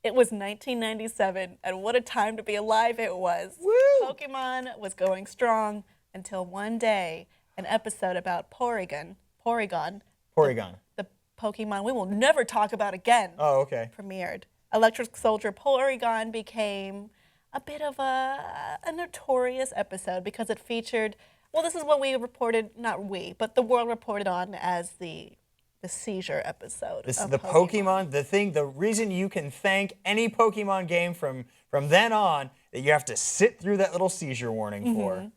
It was 1997, and what a time to be alive it was. Woo! Pokemon was going strong until one day, an episode about Porygon, the Pokemon we will never talk about again, Oh, okay. premiered. Electric Soldier Porygon became a bit of a notorious episode because it featured, well, this is what we reported, not we, but the world reported on as the Seizure episode. This is of the Pokemon, the reason you can thank any Pokemon game from then on that you have to sit through that little seizure warning for.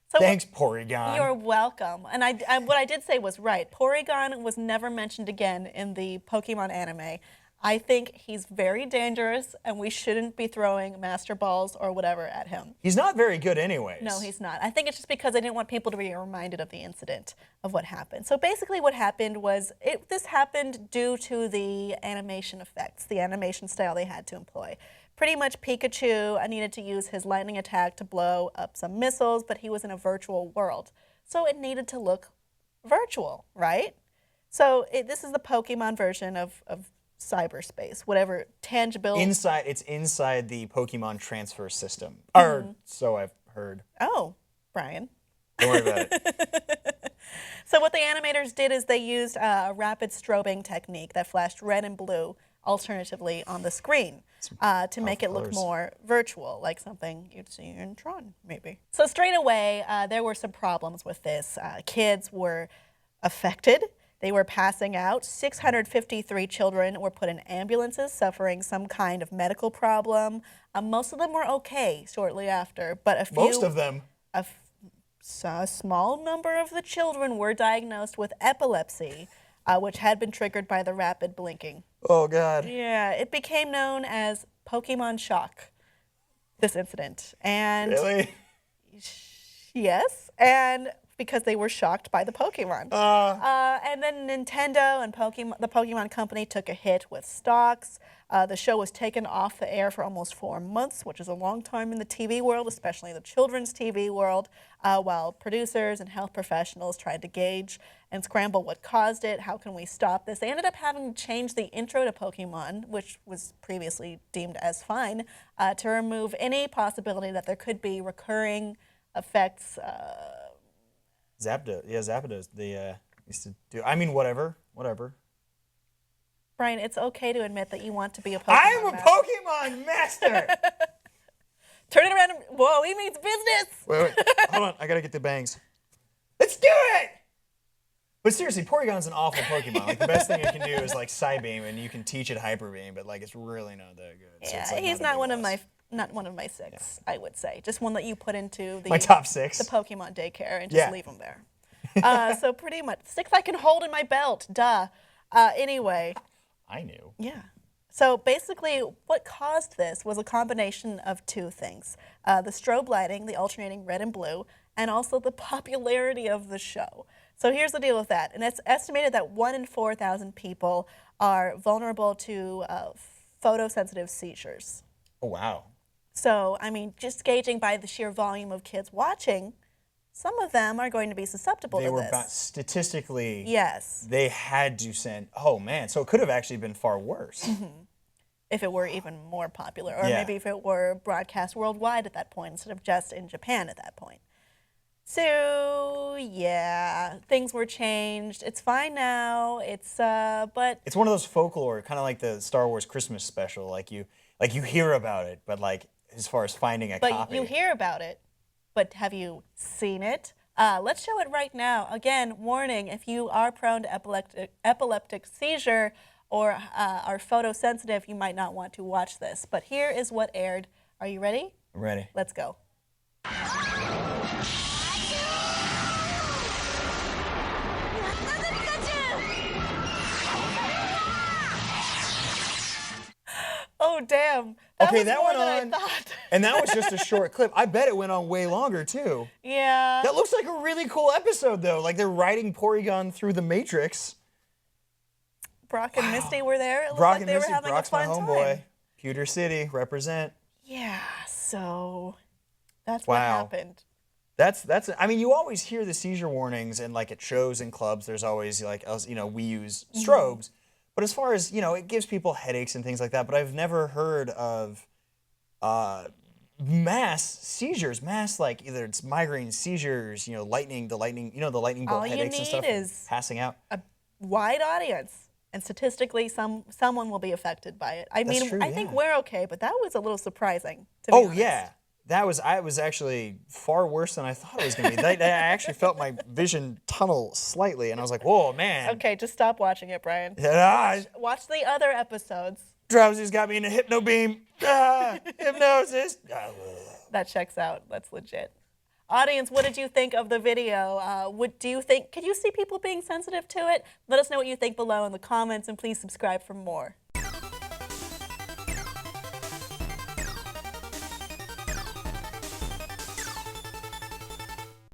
So Thanks, Porygon. You're welcome. And what I did say was right. Porygon was never mentioned again in the Pokemon anime. I think he's very dangerous, and we shouldn't be throwing Master Balls or whatever at him. He's not very good anyways. No, he's not. I think it's just because I didn't want people to be reminded of the incident of what happened. So basically what happened was, this happened due to the animation effects, the animation style they had to employ. Pretty much Pikachu needed to use his lightning attack to blow up some missiles, but he was in a virtual world. So it needed to look virtual, right? So this is the Pokemon version of cyberspace, whatever, tangible. It's inside the Pokemon transfer system. Or so I've heard. Oh, Brian. Don't worry about it. So what the animators did is they used a rapid strobing technique that flashed red and blue alternatively on the screen to make it look more virtual, like something you'd see in Tron, maybe. So straight away, there were some problems with this. Kids were affected. They were passing out. 653 children were put in ambulances suffering some kind of medical problem. Most of them were okay shortly after, but a few... Most of them? A small number of the children were diagnosed with epilepsy, which had been triggered by the rapid blinking. Oh, God. Yeah, it became known as Pokemon shock, this incident. And Really? Yes, and because they were shocked by the Pokemon. And then Nintendo and the Pokemon Company took a hit with stocks. The show was taken off the air for almost 4 months, which is a long time in the TV world, especially the children's TV world, while producers and health professionals tried to gauge and scramble what caused it. How can we stop this? They ended up having to change the intro to Pokemon, which was previously deemed as fine, to remove any possibility that there could be recurring effects. Zapdos. They used to do. I mean, whatever. Brian, it's okay to admit that you want to be a Pokemon I'm a master. Pokemon master. Turn it around. Whoa, he means business. Wait. Hold on. I gotta get the bangs. Let's do it. But seriously, Porygon's an awful Pokemon. Like the best thing it can do is like Psybeam, and you can teach it Hyper Beam, but like it's really not that good. So Yeah, it's, like, he's not not one of loss. my six. I would say just one that you put into My top 6. the Pokemon daycare and just leave him there. So pretty much 6 I can hold in my belt. Duh. Anyway. I knew. Yeah. So basically, what caused this was a combination of 2 things: the strobe lighting, the alternating red and blue, and also the popularity of the show. So here's the deal with that. And it's estimated that 1 in 4,000 people are vulnerable to photosensitive seizures. Oh, wow. So, I mean, just gauging by the sheer volume of kids watching, some of them are going to be susceptible to this. Statistically, yes, they had to send, oh man, so it could have actually been far worse. if it were even more popular, or Yeah. maybe if it were broadcast worldwide at that point instead of just in Japan at that point. So, yeah, things were changed. It's fine now. But It's one of those folklore, kind of like the Star Wars Christmas special. Like you hear about it, but like as far as finding a copy. you hear about it, but have you seen it? Let's show it right now. Again, warning, if you are prone to epileptic seizure or are photosensitive, you might not want to watch this. But here is what aired. Are you ready? I'm ready. Let's go. Oh, damn. That was that more went than on, I thought. and that was just a short clip. I bet it went on way longer, too. Yeah. That looks like a really cool episode, though. Like they're riding Porygon through the Matrix. Brock and Misty were there. It looked Brock like and they were Misty, having Brock's a my fun homeboy. time. Pewter City, represent. Yeah, so that's what happened. That's. I mean, you always hear the seizure warnings, and like at shows and clubs, there's always like, we use strobes, But as far as, it gives people headaches and things like that, but I've never heard of mass seizures, like either it's migraine, seizures, the lightning bolt All you headaches and stuff, need is passing out. a wide audience, and statistically, someone will be affected by it. I mean, true, I think yeah. we're okay, but that was a little surprising. To be honest. Yeah. I was actually far worse than I thought it was going to be. I actually felt my vision tunnel slightly, and I was like, whoa, man. Okay, just stop watching it, Brian. Watch the other episodes. Drowsy's got me in a hypno beam. Hypnosis. That checks out. That's legit. Audience, what did you think of the video? Could you see people being sensitive to it? Let us know what you think below in the comments, and please subscribe for more.